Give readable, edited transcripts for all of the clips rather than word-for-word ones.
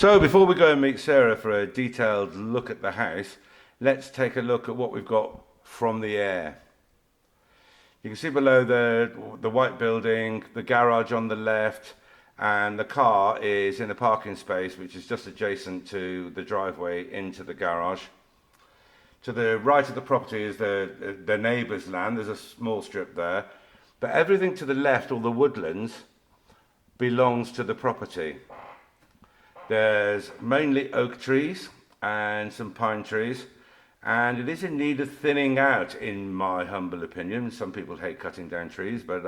So before we go and meet Sarah for a detailed look at the house, let's take a look at what we've got from the air. You can see below the white building, the garage on the left, and the car is in a parking space which is just adjacent to the driveway into the garage. To the right of the property is the neighbour's land. There's a small strip there, but everything to the left, all the woodlands, belongs to the property. There's mainly oak trees and some pine trees, and it is in need of thinning out, in my humble opinion. Some people hate cutting down trees, but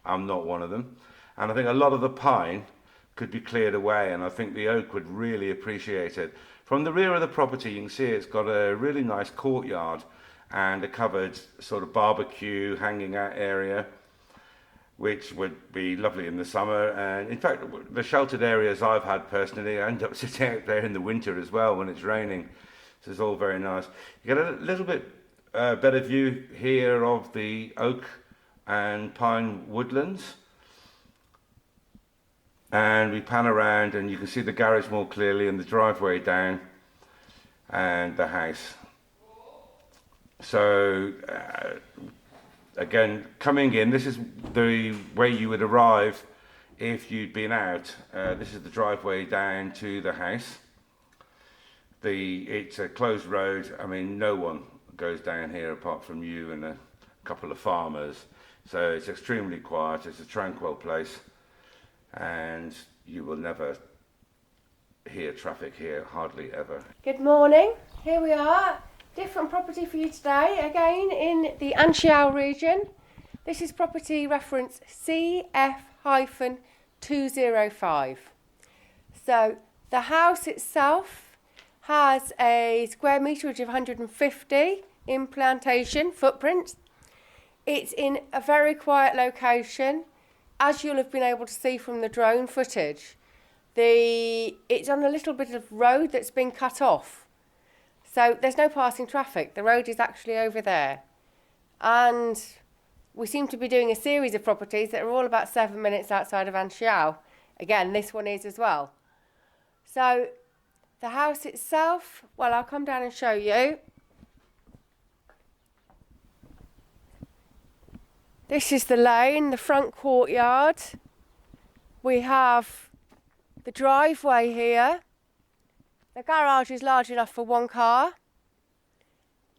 I'm not one of them. And I think a lot of the pine could be cleared away, and I think the oak would really appreciate it. From the rear of the property, you can see it's got a really nice courtyard and a covered sort of barbecue hanging out area, which would be lovely in the summer. And in fact, the sheltered areas I've had personally, I end up sitting out there in the winter as well when it's raining. So it's all very nice. You get a little bit better view here of the oak and pine woodlands. And we pan around and you can see the garage more clearly and the driveway down and the house. So again, coming in, this is the way you would arrive if you'd been out. This is the driveway down to the house. It's a closed road. I mean, no one goes down here apart from you and a couple of farmers. So it's extremely quiet. It's a tranquil place, and you will never hear traffic here, hardly ever. Good morning. Here we are. Different property for you today, again in the Ansiao region. This is property reference CF-205. So the house itself has a square meterage of 150 in plantation footprint. It's in a very quiet location, as you'll have been able to see from the drone footage. It's on a little bit of road that's been cut off. So there's no passing traffic. The road is actually over there. And we seem to be doing a series of properties that are all about 7 minutes outside of Ansiao. Again, this one is as well. So the house itself, well, I'll come down and show you. This is the lane, the front courtyard. We have the driveway here. The garage is large enough for one car,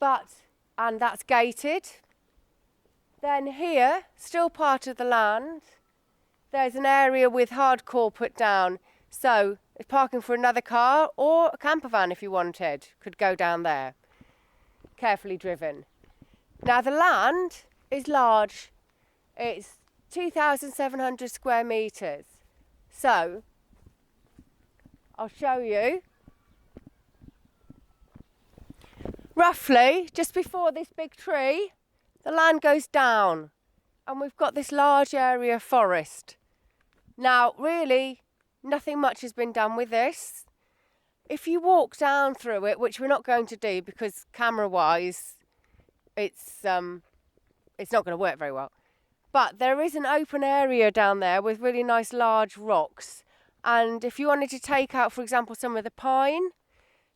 and that's gated. Then here, still part of the land, there's an area with hardcore put down. So if parking for another car or a camper van, if you wanted, could go down there. Carefully driven. Now the land is large. It's 2,700 square metres. So I'll show you. Roughly, just before this big tree, the land goes down and we've got this large area of forest. Now, really, nothing much has been done with this. If you walk down through it, which we're not going to do because camera-wise, it's not going to work very well. But there is an open area down there with really nice large rocks. And if you wanted to take out, for example, some of the pine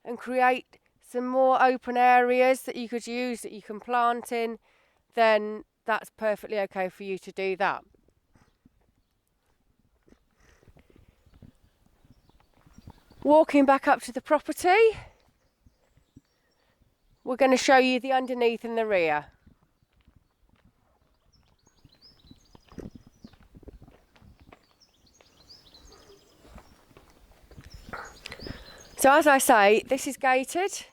and create some more open areas that you could use, that you can plant in, then that's perfectly okay for you to do that. Walking back up to the property, we're going to show you the underneath and the rear. So as I say, this is gated.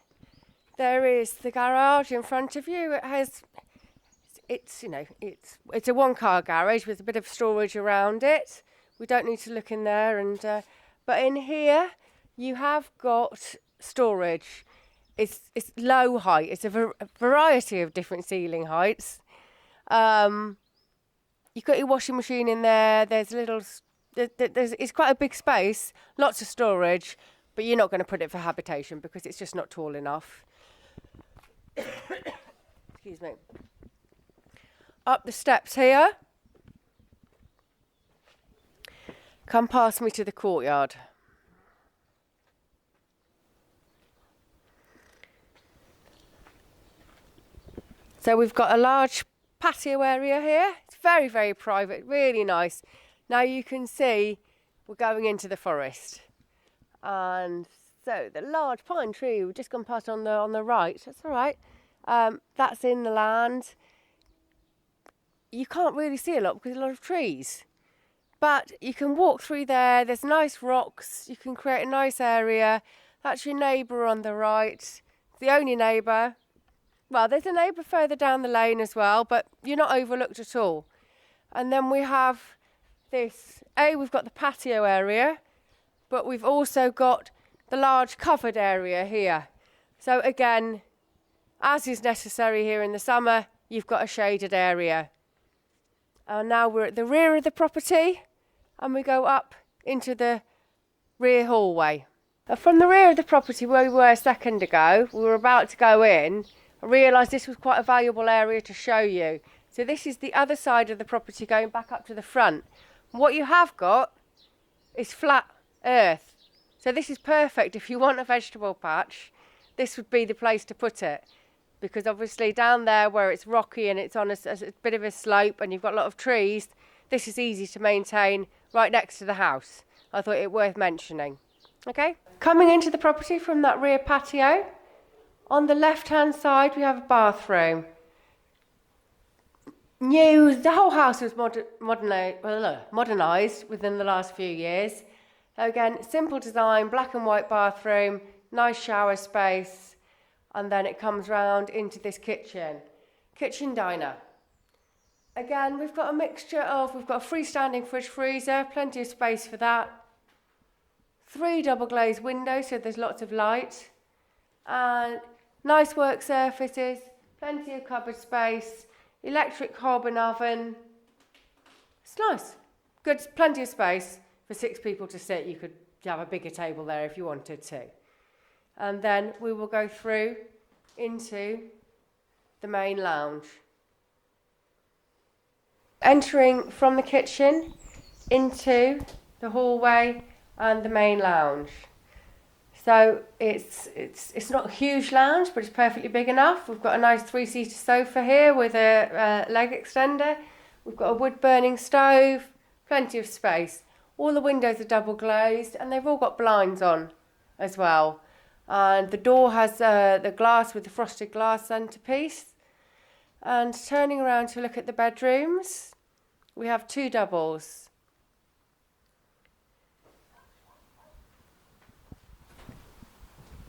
There is the garage in front of you. It's a one-car garage with a bit of storage around it. We don't need to look in there, but in here you have got storage. It's low height. It's a variety of different ceiling heights. You've got your washing machine in there. It's quite a big space, lots of storage, but you're not going to put it for habitation because it's just not tall enough. Excuse me. Up the steps here. Come past me to the courtyard. So we've got a large patio area here. It's very, very private, really nice. Now you can see we're going into the forest. And so the large pine tree, we've just gone past on the right, that's all right. That's in the land. You can't really see a lot because there's a lot of trees. But you can walk through there, there's nice rocks, you can create a nice area. That's your neighbour on the right, the only neighbour. Well, there's a neighbour further down the lane as well, but you're not overlooked at all. And then we have this, we've got the patio area, but we've also got the large covered area here. So again, as is necessary here in the summer, you've got a shaded area. And now we're at the rear of the property and we go up into the rear hallway. From the rear of the property where we were a second ago, we were about to go in. I realised this was quite a valuable area to show you. So this is the other side of the property going back up to the front. And what you have got is flat earth. So this is perfect if you want a vegetable patch. This would be the place to put it. Because obviously down there where it's rocky and it's on a bit of a slope and you've got a lot of trees, this is easy to maintain right next to the house. I thought it worth mentioning. Okay, coming into the property from that rear patio, on the left hand side we have a bathroom. The whole house was modernised within the last few years. Again, simple design, black and white bathroom, nice shower space, and then it comes round into this kitchen diner. Again, we've got a mixture of, we've got a freestanding fridge freezer, plenty of space for that. 3 double glazed windows, so there's lots of light. And nice work surfaces, plenty of cupboard space, electric hob and oven. It's nice. Good, plenty of space for 6 people to sit. You could have a bigger table there if you wanted to. And then we will go through into the main lounge. Entering from the kitchen into the hallway and the main lounge. So it's not a huge lounge, but it's perfectly big enough. We've got a nice 3-seater sofa here with a leg extender. We've got a wood-burning stove, plenty of space. All the windows are double glazed and they've all got blinds on as well. And the door has the glass with the frosted glass centrepiece. And turning around to look at the bedrooms, we have 2 doubles.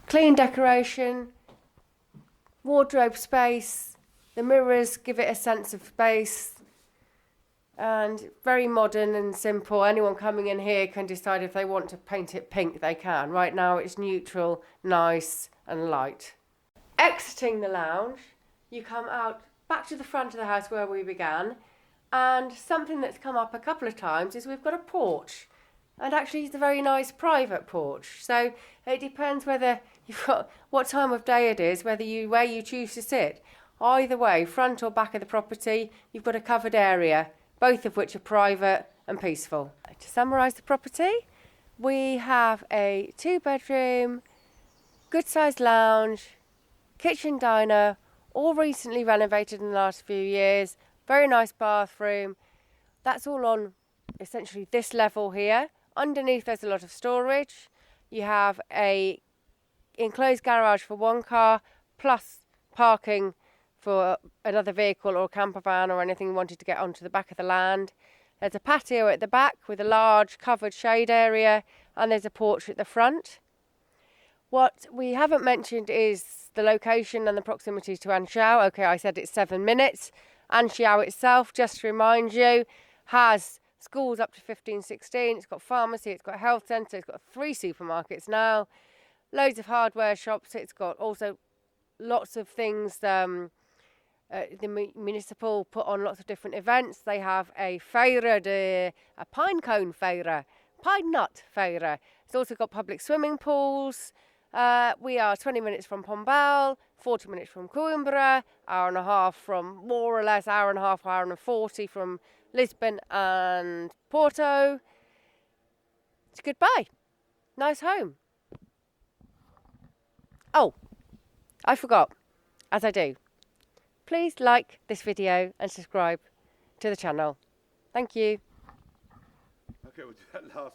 Clean decoration, wardrobe space, the mirrors give it a sense of space, and very modern and simple. Anyone coming in here can decide if they want to paint it pink, they can. Right now it's neutral, nice and light. Exiting the lounge, you come out back to the front of the house where we began, and something that's come up a couple of times is we've got a porch. And actually it's a very nice private porch. So it depends whether you've got what time of day it is, where you choose to sit. Either way, front or back of the property, you've got a covered area, both of which are private and peaceful. To summarise the property, we have a 2-bedroom, good-sized lounge, kitchen diner, all recently renovated in the last few years. Very nice bathroom. That's all on essentially this level here. Underneath there's a lot of storage. You have a enclosed garage for 1 car, plus parking for another vehicle or a camper van or anything you wanted to get onto the back of the land. There's a patio at the back with a large covered shade area, and there's a porch at the front. What we haven't mentioned is the location and the proximity to Ansiao. Okay, I said it's 7 minutes. Ansiao itself, just to remind you, has schools up to 15, 16. It's got pharmacy, it's got a health centre, it's got 3 supermarkets now, loads of hardware shops. It's got also lots of things. The municipal put on lots of different events. They have a feira, a pine cone feira, pine nut feira. It's also got public swimming pools. We are 20 minutes from Pombal, 40 minutes from Coimbra, hour and a half from, more or less, hour and a half, hour and 40 from Lisbon and Porto. It's goodbye. Nice home. Oh, I forgot, as I do. please like this video and subscribe to the channel. Thank you. Okay, we'll do that last bit.